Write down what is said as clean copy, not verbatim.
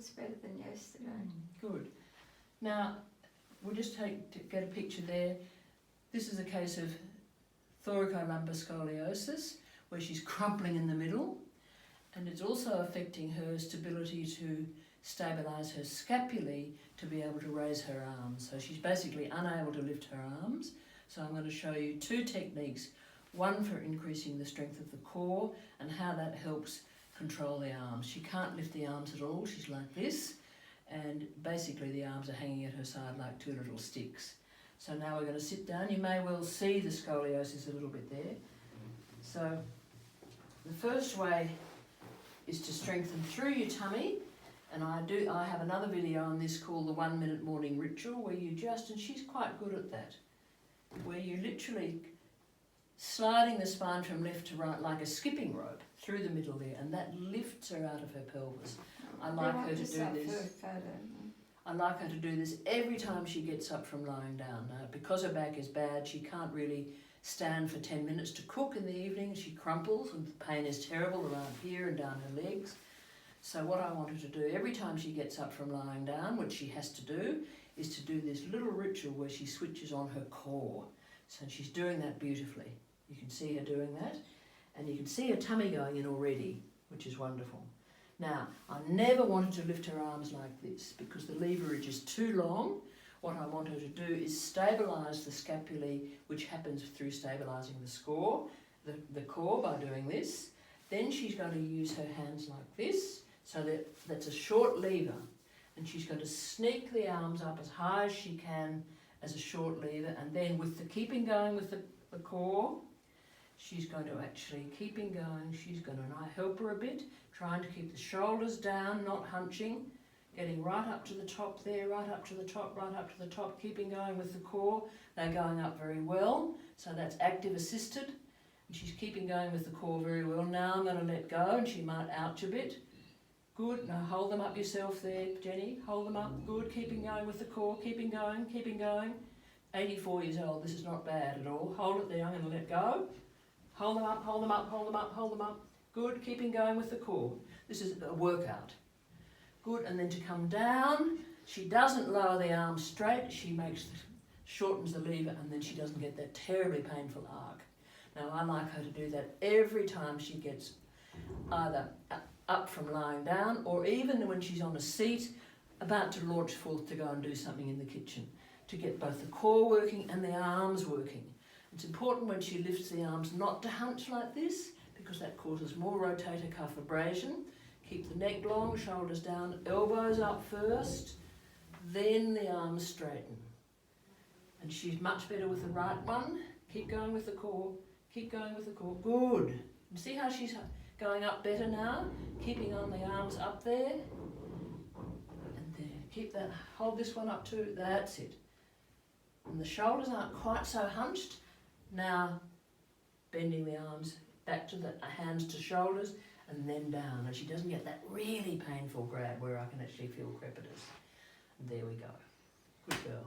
looks better than yesterday. Good. Now, we'll just get a picture there. This is a case of thoracolumbar scoliosis, where she's crumpling in the middle, and it's also affecting her stability to stabilise her scapulae to be able to raise her arms. So she's basically unable to lift her arms. So I'm going to show you two techniques, one for increasing the strength of the core and how that helps control the arms. She can't lift the arms at all, she's like this, and basically the arms are hanging at her side like two little sticks. So now we're going to sit down. You may well see the scoliosis a little bit there. So the first way is to strengthen through your tummy, and I have another video on this called the 1 minute morning ritual, where you just, and she's quite good at that, where you literally sliding the spine from left to right like a skipping rope through the middle there, and that lifts her out of her pelvis. I like her to do this. I like her to do this every time she gets up from lying down. Now, because her back is bad, she can't really stand for 10 minutes to cook in the evening. She crumples and the pain is terrible around here and down her legs. So what I want her to do every time she gets up from lying down, which she has to do, is to do this little ritual where she switches on her core. So she's doing that beautifully. You can see her doing that, and you can see her tummy going in already, which is wonderful. Now, I never wanted to lift her arms like this because the leverage is too long. What I want her to do is stabilise the scapulae, which happens through stabilising the core by doing this. Then she's going to use her hands like this, so that's a short lever, and she's going to sneak the arms up as high as she can as a short lever, and then with the keeping going with the core, she's going to actually keeping going. She's going to, and I help her a bit, trying to keep the shoulders down, not hunching, getting right up to the top there, right up to the top, right up to the top, keeping going with the core. They're going up very well, so that's active assisted, and she's keeping going with the core very well. Now I'm going to let go, and she might ouch a bit. Good. Now hold them up yourself there, Jenny. Hold them up. Good. Keeping going with the core. Keeping going. Keeping going. 84 years old. This is not bad at all. Hold it there. I'm going to let go. Hold them up. Hold them up. Hold them up. Hold them up. Good. Keeping going with the core. This is a workout. Good. And then to come down, she doesn't lower the arms straight. She shortens the lever, and then she doesn't get that terribly painful arc. Now I like her to do that every time she gets either up from lying down, or even when she's on a seat about to launch forth to go and do something in the kitchen, to get both the core working and the arms working. It's important when she lifts the arms not to hunch like this, because that causes more rotator cuff abrasion. Keep the neck long, shoulders down, elbows up first, then the arms straighten. And she's much better with the right one. Keep going with the core, keep going with the core. Good. You see how she's going up better now? Keeping on the arms up there. And there. Keep that, hold this one up too. That's it. And the shoulders aren't quite so hunched. Now, bending the arms back to the hands to shoulders and then down. And she doesn't get that really painful grab where I can actually feel crepitus. And there we go. Good girl.